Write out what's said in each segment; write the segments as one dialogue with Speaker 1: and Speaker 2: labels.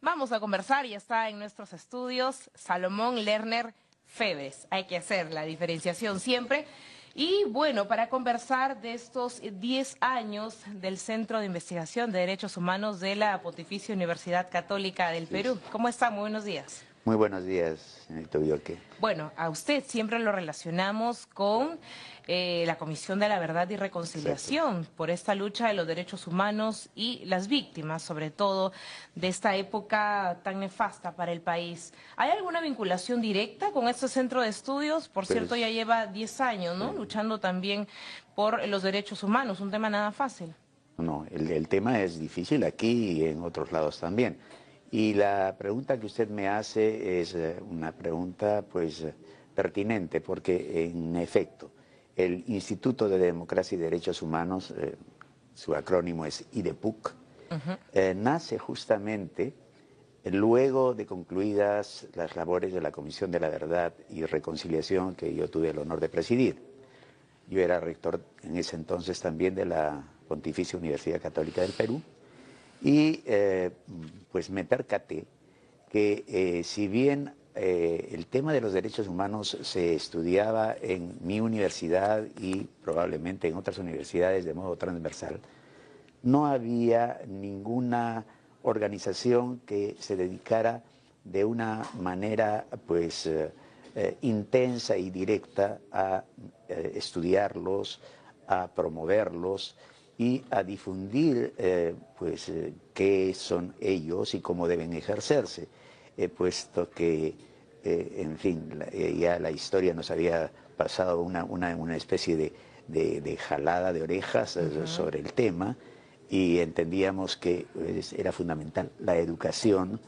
Speaker 1: Vamos a conversar y está en nuestros estudios Salomón Lerner Febres. Hay que hacer la diferenciación siempre. Y bueno, para conversar de estos 10 años del Centro de Investigación de Derechos Humanos de la Pontificia Universidad Católica del Perú. ¿Cómo está? Muy buenos días.
Speaker 2: Muy buenos días, señorito Vioque.
Speaker 1: Bueno, a usted siempre lo relacionamos con la Comisión de la Verdad y Reconciliación.
Speaker 2: Exacto.
Speaker 1: Por esta lucha de los derechos humanos y las víctimas, sobre todo, de esta época tan nefasta para el país. ¿Hay alguna vinculación directa con este centro de estudios? Por cierto, ya lleva 10 años, ¿no? Luchando también por los derechos humanos, un tema nada fácil.
Speaker 2: No, el tema es difícil aquí y en otros lados también. Y la pregunta que usted me hace es una pregunta pues pertinente, porque en efecto el Instituto de Democracia y Derechos Humanos, su acrónimo es IDEPUC, nace justamente luego de concluidas las labores de la Comisión de la Verdad y Reconciliación que yo tuve el honor de presidir. Yo era rector en ese entonces también de la Pontificia Universidad Católica del Perú. Y pues me percaté que si bien el tema de los derechos humanos se estudiaba en mi universidad y probablemente en otras universidades de modo transversal, no había ninguna organización que se dedicara de una manera pues intensa y directa a estudiarlos, a promoverlos y a difundir qué son ellos y cómo deben ejercerse, puesto que, en fin, ya la historia nos había pasado una especie de jalada de orejas sobre el tema, y entendíamos que era fundamental la educación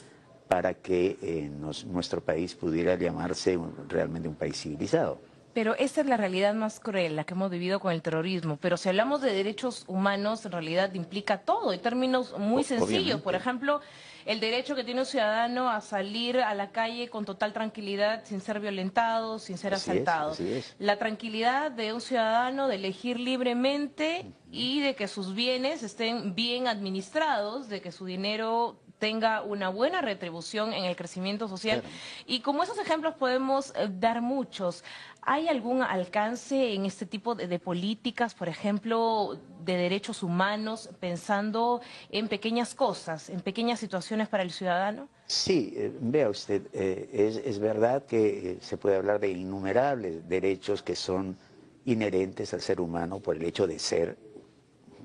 Speaker 2: para que nuestro país pudiera llamarse realmente un país civilizado.
Speaker 1: Pero esta es la realidad más cruel, la que hemos vivido con el terrorismo. Pero si hablamos de derechos humanos, en realidad implica todo, en términos muy sencillos.
Speaker 2: Obviamente.
Speaker 1: Por ejemplo, el derecho que tiene un ciudadano a salir a la calle con total tranquilidad, sin ser violentado, sin ser asaltado.
Speaker 2: Así es.
Speaker 1: La tranquilidad de un ciudadano de elegir libremente y de que sus bienes estén bien administrados, de que su dinero tenga una buena retribución en el crecimiento social.
Speaker 2: Claro.
Speaker 1: Y como esos ejemplos podemos dar muchos. ¿Hay algún alcance en este tipo de políticas, por ejemplo, de derechos humanos, pensando en pequeñas cosas, en pequeñas situaciones para el ciudadano?
Speaker 2: Sí, vea usted, es verdad que se puede hablar de innumerables derechos que son inherentes al ser humano por el hecho de ser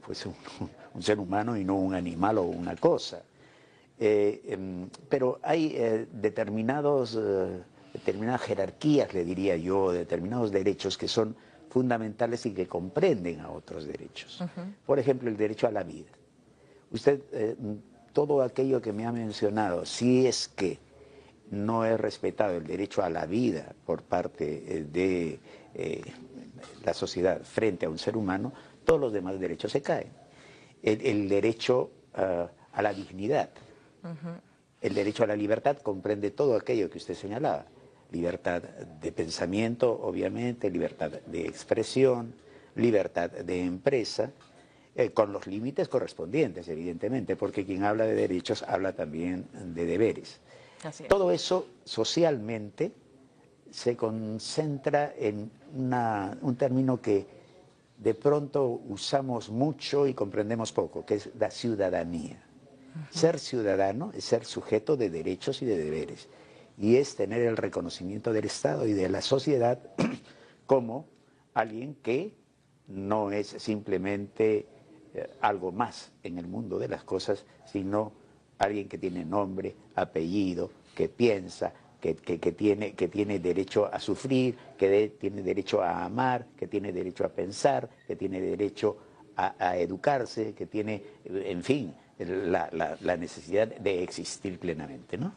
Speaker 2: pues, un ser humano y no un animal o una cosa. Pero hay determinadas jerarquías, le diría yo, determinados derechos que son fundamentales y que comprenden a otros derechos. Por ejemplo, el derecho a la vida. Usted, todo aquello que me ha mencionado, si es que no es respetado el derecho a la vida por parte de la sociedad frente a un ser humano, todos los demás derechos se caen. El derecho a la dignidad. El derecho a la libertad comprende todo aquello que usted señalaba. Libertad de pensamiento, obviamente, libertad de expresión, libertad de empresa, con los límites correspondientes, evidentemente, porque quien habla de derechos habla también de deberes.
Speaker 1: Así es.
Speaker 2: Todo eso socialmente se concentra en un término que de pronto usamos mucho y comprendemos poco, que es la ciudadanía. Ser ciudadano es ser sujeto de derechos y de deberes, y es tener el reconocimiento del Estado y de la sociedad como alguien que no es simplemente algo más en el mundo de las cosas, sino alguien que tiene nombre, apellido, que piensa, que tiene derecho a sufrir, que tiene derecho a amar, que tiene derecho a pensar, que tiene derecho a educarse, que tiene, en fin, la necesidad de existir plenamente, ¿no?